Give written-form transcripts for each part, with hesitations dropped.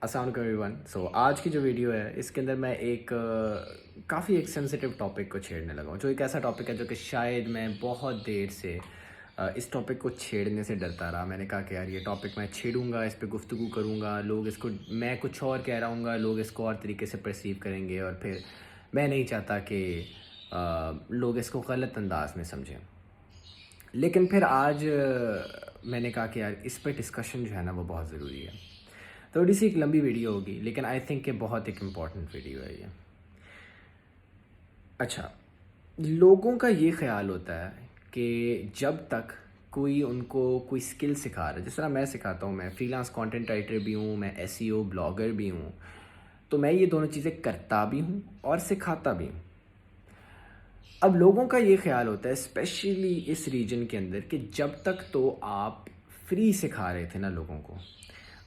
अस्सलाम वालेकुम एवरीवन। आज की जो वीडियो है इसके अंदर मैं काफ़ी एक सेंसिटिव टॉपिक को छेड़ने लगा हूँ, जो एक ऐसा टॉपिक है जो कि शायद मैं बहुत देर से इस टॉपिक को छेड़ने से डरता रहा। मैंने कहा कि यार ये टॉपिक मैं छेड़ूंगा, इस पे गुफ्तगू करूँगा, लोग इसको, मैं कुछ और कह रहा हूँगा, लोग इसको और तरीके से परसीव करेंगे और फिर मैं नहीं चाहता कि लोग इसको गलत अंदाज में समझें। लेकिन फिर आज मैंने कहा कि यार इस पे डिस्कशन जो है ना वो बहुत ज़रूरी है। थोड़ी सी एक लंबी वीडियो होगी लेकिन आई थिंक कि बहुत एक इम्पॉर्टेंट वीडियो है ये। अच्छा, लोगों का ये ख्याल होता है कि जब तक कोई उनको कोई स्किल सिखा रहा है, जिस तरह मैं सिखाता हूँ, मैं फ्रीलांस कंटेंट राइटर भी हूँ, मैं एसईओ ब्लॉगर भी हूँ, तो मैं ये दोनों चीज़ें करता भी हूँ और सिखाता भी हूँ। अब लोगों का ये ख्याल होता है स्पेशली इस रीजन के अंदर कि जब तक तो आप फ्री सिखा रहे थे ना लोगों को,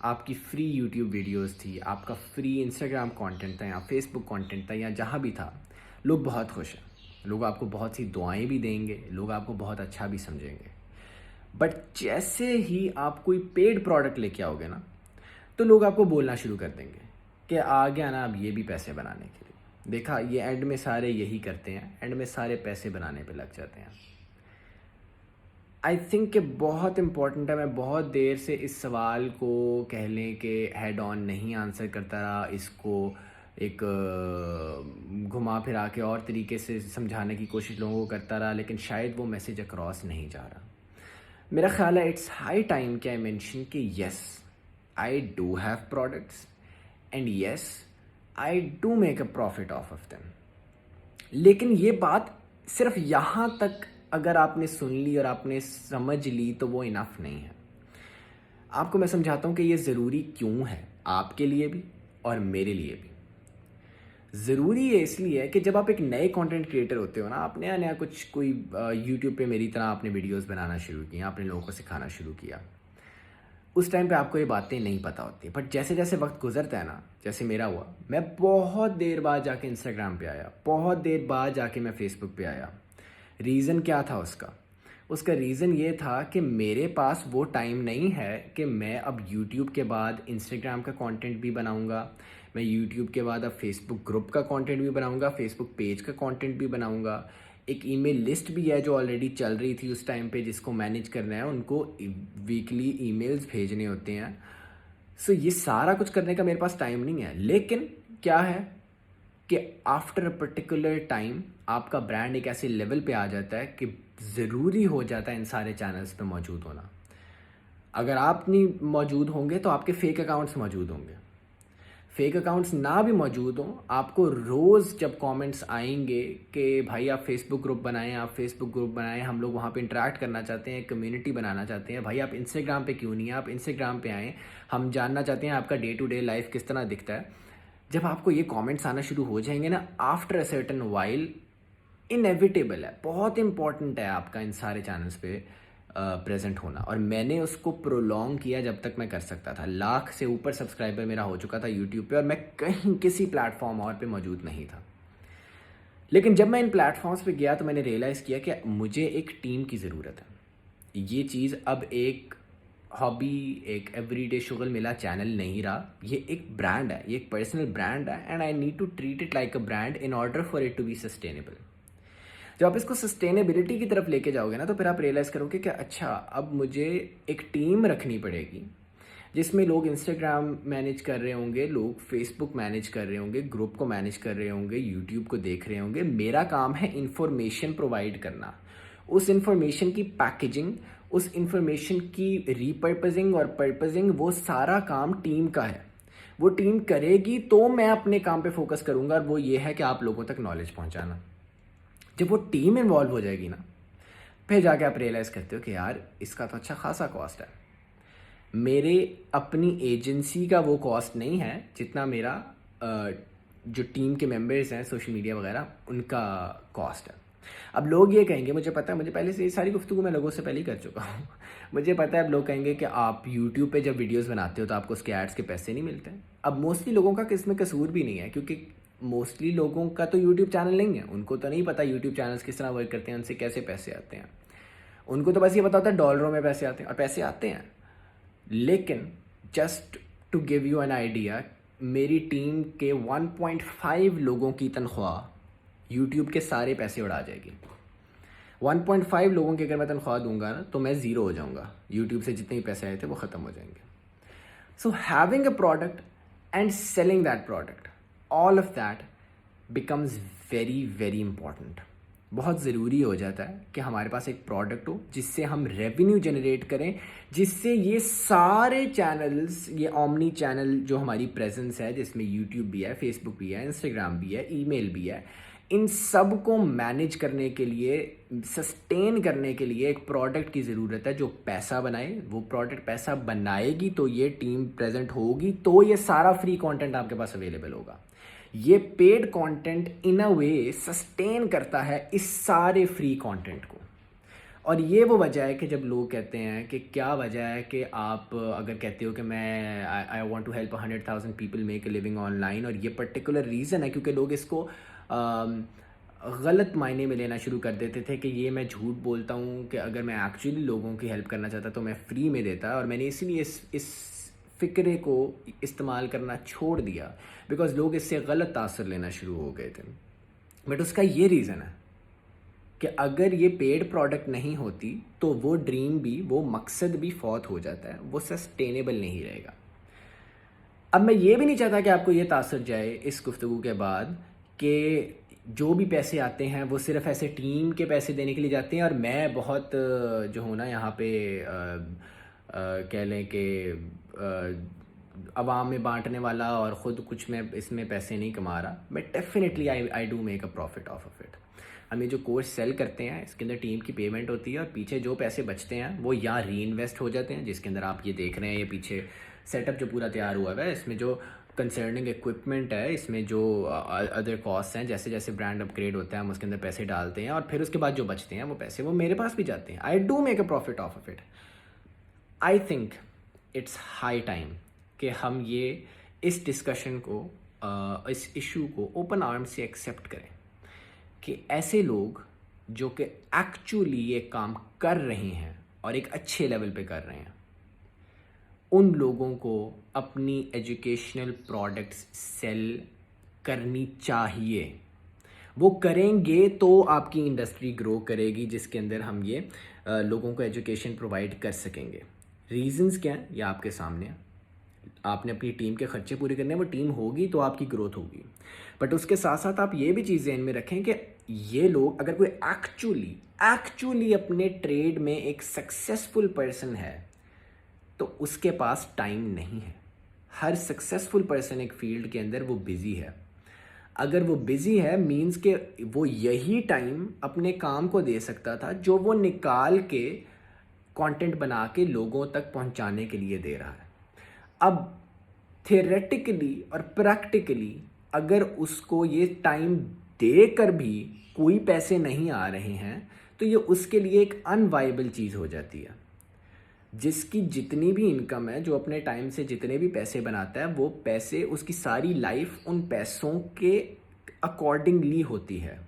आपकी फ्री यूट्यूब वीडियोस थी, आपका फ्री इंस्टाग्राम कंटेंट था या फेसबुक कंटेंट था या जहाँ भी था, लोग बहुत खुश हैं, लोग आपको बहुत सी दुआएं भी देंगे, लोग आपको बहुत अच्छा भी समझेंगे। बट जैसे ही आप कोई पेड प्रोडक्ट लेके आओगे ना, तो लोग आपको बोलना शुरू कर देंगे कि आ गया ना अब ये भी पैसे बनाने के लिए। देखा, ये एंड में सारे यही करते हैं, एंड में सारे पैसे बनाने पे लग जाते हैं। आई थिंक कि बहुत इम्पॉर्टेंट है। मैं बहुत देर से इस सवाल को कह लें कि हेड ऑन नहीं आंसर करता रहा, इसको एक घुमा फिरा के और तरीके से समझाने की कोशिश लोगों को करता रहा, लेकिन शायद वो मैसेज अक्रॉस नहीं जा रहा। मेरा ख्याल है इट्स हाई टाइम कि आई मेंशन कि yes, I do have products and yes, I do make a profit of them. लेकिन ये बात सिर्फ यहाँ तक अगर आपने सुन ली और आपने समझ ली तो वो इनफ नहीं है। आपको मैं समझाता हूँ कि ये ज़रूरी क्यों है, आपके लिए भी और मेरे लिए भी। ज़रूरी है इसलिए है कि जब आप एक नए कंटेंट क्रिएटर होते हो ना, आप नया नया कुछ कोई यूट्यूब पे मेरी तरह आपने वीडियोस बनाना शुरू किया, आपने लोगों को सिखाना शुरू किया, उस टाइम पे आपको ये बातें नहीं पता होती। बट जैसे जैसे वक्त गुजरता है ना, जैसे मेरा हुआ, मैं बहुत देर बाद जाके इंस्टाग्राम पे आया, बहुत देर बाद जाके मैं फेसबुक पे आया। रीज़न क्या था उसका? उसका रीज़न ये था कि मेरे पास वो टाइम नहीं है कि मैं अब यूट्यूब के बाद इंस्टाग्राम का कंटेंट भी बनाऊंगा, मैं यूट्यूब के बाद अब फेसबुक ग्रुप का कंटेंट भी बनाऊंगा, फेसबुक पेज का कंटेंट भी बनाऊंगा। एक ईमेल लिस्ट भी है जो ऑलरेडी चल रही थी उस टाइम पे, जिसको मैनेज करना है, उनको वीकली ईमेल्स भेजने होते हैं। सो ये सारा कुछ करने का मेरे पास टाइम नहीं है। लेकिन क्या है कि आफ्टर अ पर्टिकुलर टाइम आपका ब्रांड एक ऐसे लेवल पे आ जाता है कि ज़रूरी हो जाता है इन सारे चैनल्स पे मौजूद होना। अगर आप नहीं मौजूद होंगे तो आपके फेक अकाउंट्स मौजूद होंगे। फेक अकाउंट्स ना भी मौजूद हों, आपको रोज़ जब कमेंट्स आएंगे कि भाई आप फेसबुक ग्रुप बनाएं, आप फेसबुक ग्रुप बनाएं, हम लोग वहाँ पे इंटरेक्ट करना चाहते हैं, कम्युनिटी बनाना चाहते हैं, भाई आप इंस्टाग्राम पे क्यों नहीं हैं, आप इंस्टाग्राम पे आएँ, हम जानना चाहते हैं आपका डे टू डे लाइफ किस तरह दिखता है। जब आपको ये कमेंट्स आना शुरू हो जाएंगे ना, after a certain while, inevitable है, बहुत इंपॉर्टेंट है आपका इन सारे चैनल्स पे प्रेजेंट होना। और मैंने उसको प्रोलॉन्ग किया जब तक मैं कर सकता था। लाख से ऊपर सब्सक्राइबर मेरा हो चुका था यूट्यूब पे और मैं कहीं किसी प्लेटफॉर्म और पे मौजूद नहीं था। लेकिन जब मैं इन प्लेटफॉर्म्स पे गया तो मैंने रियलाइज़ किया कि मुझे एक टीम की ज़रूरत है। ये चीज़ अब एक हॉबी, एक एवरीडे शुगल मिला चैनल नहीं रहा, ये एक ब्रांड है, ये एक पर्सनल ब्रांड है, and I need to treat it like a brand in order for it to be sustainable. जब आप इसको सस्टेनेबिलिटी की तरफ लेके जाओगे ना, तो फिर आप रियलाइज़ करोगे कि अच्छा, अब मुझे एक टीम रखनी पड़ेगी जिसमें लोग इंस्टाग्राम मैनेज कर रहे होंगे, लोग फेसबुक मैनेज कर रहे होंगे, ग्रुप को मैनेज कर रहे होंगे, यूट्यूब को देख रहे होंगे। मेरा काम है इंफॉर्मेशन प्रोवाइड करना, उस इंफॉर्मेशन की पैकेजिंग, उस इंफॉर्मेशन की रीपर्पजिंग और पर्पजिंग, वो सारा काम टीम का है। वो टीम करेगी तो मैं अपने काम पे फोकस करूंगा, और वो ये है कि आप लोगों तक नॉलेज पहुंचाना। जब वो टीम इन्वॉल्व हो जाएगी ना, फिर जाके आप रियलाइज़ करते हो कि यार इसका तो अच्छा खासा कॉस्ट है। मेरे अपनी एजेंसी का वो कॉस्ट नहीं है जितना मेरा जो टीम के मेंबर्स हैं, सोशल मीडिया वगैरह, उनका कॉस्ट है। अब लोग ये कहेंगे, मुझे पता है, मुझे पहले से ये सारी गुफ्तगू मैं लोगों से पहले ही कर चुका हूँ मुझे पता है अब लोग कहेंगे कि आप यूट्यूब पे जब वीडियोस बनाते हो तो आपको उसके एड्स के पैसे नहीं मिलते हैं। अब मोस्टली लोगों का किसमें कसूर भी नहीं है, क्योंकि मोस्टली लोगों का तो यूट्यूब चैनल नहीं है, उनको तो नहीं पता यूट्यूब चैनल्स किस तरह वर्क करते हैं, उनसे कैसे पैसे आते हैं। उनको तो बस ये पता होता है डॉलरों में पैसे आते हैं, और पैसे आते हैं। लेकिन just to give you an idea, मेरी टीम के 1.5 लोगों की तनख्वाह यूट्यूब के सारे पैसे उड़ा जाएगी। 1.5 लोगों की अगर मैं तनख्वाह दूंगा ना तो मैं ज़ीरो हो जाऊंगा, यूट्यूब से जितने भी पैसे आए थे वो ख़त्म हो जाएंगे। So having a product and selling that product, all of that becomes very very important. बहुत ज़रूरी हो जाता है कि हमारे पास एक प्रोडक्ट हो जिससे हम रेवेन्यू जनरेट करें, जिससे ये सारे चैनल्स, ये ओमनी चैनल जो हमारी प्रेजेंस है, जिसमें यूट्यूब भी है, फेसबुक भी है, इंस्टाग्राम भी है, ईमेल भी है, इन सब को मैनेज करने के लिए, सस्टेन करने के लिए एक प्रोडक्ट की ज़रूरत है जो पैसा बनाए। वो प्रोडक्ट पैसा बनाएगी तो ये टीम प्रेजेंट होगी, तो ये सारा फ्री कंटेंट आपके पास अवेलेबल होगा। ये paid content in a way sustain करता है इस सारे फ्री कंटेंट को। और ये वो वजह है कि जब लोग कहते हैं कि क्या वजह है कि आप अगर कहते हो कि मैं I want to help 100,000 people make a living online, और ये पर्टिकुलर रीज़न है क्योंकि लोग इसको गलत मायने में लेना शुरू कर देते थे कि ये मैं झूठ बोलता हूँ कि अगर मैं एक्चुअली लोगों की हेल्प करना चाहता तो मैं फ्री में देता, और मैंने इसीलिए इस फ़िक्रे को इस्तेमाल करना छोड़ दिया बिकॉज़ लोग इससे गलत तासर लेना शुरू हो गए थे। बट उसका ये रीज़न है कि अगर ये पेड प्रोडक्ट नहीं होती तो वो ड्रीम भी, वो मकसद भी फौत हो जाता है, वो सस्टेनेबल नहीं रहेगा। अब मैं ये भी नहीं चाहता कि आपको ये तासर जाए इस गुफ्तगू के बाद कि जो भी पैसे आते हैं वो सिर्फ ऐसे टीम के पैसे देने के लिए जाते हैं और मैं बहुत जो हूँ ना यहाँ पे कह लें कि अवाम में बांटने वाला और ख़ुद कुछ मैं इसमें पैसे नहीं कमा रहा। But definitely I do make a profit of of it. हम ये जो कोर्स सेल करते हैं इसके अंदर टीम की पेमेंट होती है और पीछे जो पैसे बचते हैं वो या री इन्वेस्ट हो जाते हैं, जिसके अंदर आप ये देख रहे हैं, ये पीछे सेटअप जो पूरा तैयार हुआ है, इसमें जो कंसर्निंग इक्विपमेंट है, इसमें जो अदर कॉस्ट हैं, जैसे जैसे ब्रांड अपग्रेड होता है हम उसके अंदर पैसे डालते हैं और फिर उसके बाद जो बचते हैं वो पैसे वो मेरे पास भी जाते हैं। I do make a profit of of it. I think it's high time कि हम ये इस डिस्कशन को, इस इशू को ओपन आर्म से एक्सेप्ट करें कि ऐसे लोग जो कि एक्चुअली ये काम कर रहे हैं और एक अच्छे लेवल पे कर रहे हैं, उन लोगों को अपनी एजुकेशनल प्रोडक्ट्स सेल करनी चाहिए। वो करेंगे तो आपकी इंडस्ट्री ग्रो करेगी, जिसके अंदर हम ये लोगों को एजुकेशन प्रोवाइड कर सकेंगे। रीजंस क्या हैं ये आपके सामने हैं। आपने अपनी टीम के खर्चे पूरे करने, वो टीम होगी तो आपकी ग्रोथ होगी। बट उसके साथ साथ आप ये भी चीज़ ध्यान में रखें कि ये लोग, अगर कोई एक्चुअली अपने ट्रेड में एक सक्सेसफुल पर्सन है तो उसके पास टाइम नहीं है। हर सक्सेसफुल पर्सन एक फील्ड के अंदर वो बिज़ी है। अगर वो बिज़ी है मीन्स के वो यही टाइम अपने काम को दे सकता था जो वो निकाल के कंटेंट बना के लोगों तक पहुंचाने के लिए दे रहा है। अब थियोरेटिकली और प्रैक्टिकली अगर उसको ये टाइम देकर भी कोई पैसे नहीं आ रहे हैं तो ये उसके लिए एक अनवाइबल चीज़ हो जाती है। जिसकी जितनी भी इनकम है, जो अपने टाइम से जितने भी पैसे बनाता है, वो पैसे, उसकी सारी लाइफ उन पैसों के अकॉर्डिंगली होती है।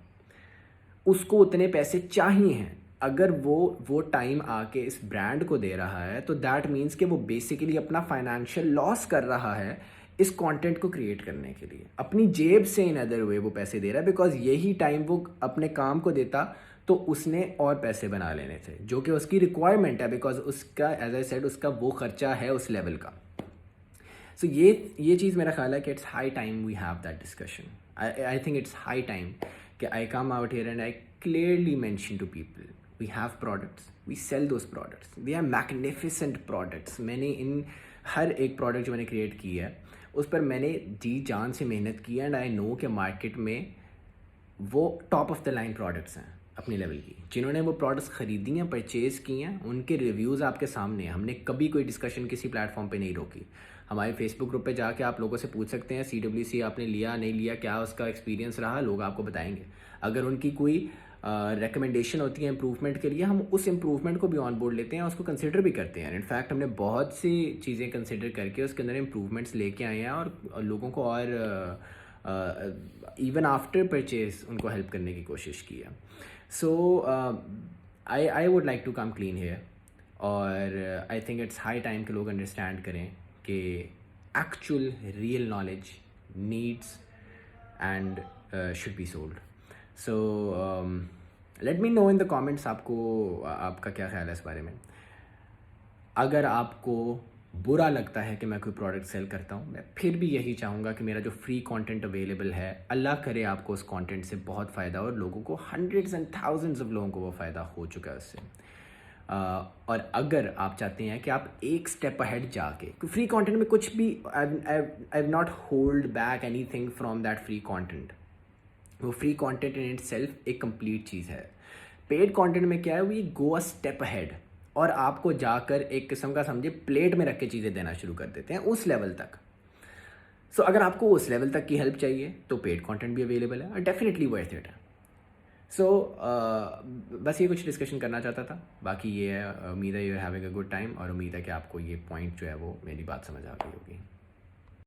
उसको उतने पैसे चाहिए हैं। अगर वो टाइम आके इस ब्रांड को दे रहा है तो दैट मीन्स कि वो बेसिकली अपना फाइनेंशियल लॉस कर रहा है इस कंटेंट को क्रिएट करने के लिए। अपनी जेब से इन अदर वे वो पैसे दे रहा है, बिकॉज यही टाइम वो अपने काम को देता तो उसने और पैसे बना लेने थे, जो कि उसकी रिक्वायरमेंट है, बिकॉज उसका, एज आई सेड, उसका वो खर्चा है उस लेवल का। सो ये चीज़ मेरा ख्याल है कि it's high time we have that discussion. I think it's high time कि I come out here and I clearly mention to people we have products, we sell those products, they are magnificent products. मैंने इन हर एक product जो मैंने create की है उस पर मैंने जी जान से मेहनत की है एंड आई नो कि मार्केट में वो top of the line products हैं अपने लेवल की। जिन्होंने वो प्रोडक्ट्स ख़रीदी हैं, परचेज़ की हैं, उनके रिव्यूज़ आपके सामने हैं। हमने कभी कोई डिस्कशन किसी प्लेटफॉर्म पे नहीं रोकी। हमारे फेसबुक ग्रुप पे जाके आप लोगों से पूछ सकते हैं CWC आपने लिया नहीं लिया, क्या उसका एक्सपीरियंस रहा, लोग आपको बताएंगे। अगर उनकी कोई रिकमेंडेशन होती है इम्प्रूवमेंट के लिए, हम उस इम्प्रूवमेंट को भी ऑन बोर्ड लेते हैं, उसको कंसिडर भी करते हैं। इनफैक्ट हमने बहुत सी चीज़ें कंसिडर करके उसके अंदर इम्प्रूवमेंट्स लेके आए हैं और लोगों को और इवन आफ्टर परचेज उनको हेल्प करने की कोशिश की है। So I would like to come clean here, और I think it's high time कि लोग अंडरस्टैंड करें कि actual real knowledge needs and should be sold. So let me know in the comments आपका क्या ख्याल है इस बारे में. अगर आपको बुरा लगता है कि मैं कोई प्रोडक्ट सेल करता हूँ, मैं फिर भी यही चाहूँगा कि मेरा जो फ्री कंटेंट अवेलेबल है, अल्लाह करे आपको उस कंटेंट से बहुत फ़ायदा और लोगों को हंड्रेड्स एंड थाउजेंड्स ऑफ लोगों को वो फ़ायदा हो चुका है उससे. और अगर आप चाहते हैं कि आप एक स्टेप अहेड जाके, फ्री कंटेंट में कुछ भी, I not hold back anything from that free content. वो free content in itself एक कंप्लीट चीज़ है. पेड कंटेंट में क्या है, we go a step ahead और आपको जाकर एक किस्म का समझिए प्लेट में रख के चीज़ें देना शुरू कर देते हैं उस लेवल तक. सो अगर आपको उस लेवल तक की हेल्प चाहिए तो पेड कंटेंट भी अवेलेबल है और डेफिनेटली वर्थ इट है. सो बस ये कुछ डिस्कशन करना चाहता था. बाकी ये है, उम्मीद है you having a good time और उम्मीद है कि आपको ये पॉइंट जो है वो मेरी बात समझ आ गई होगी.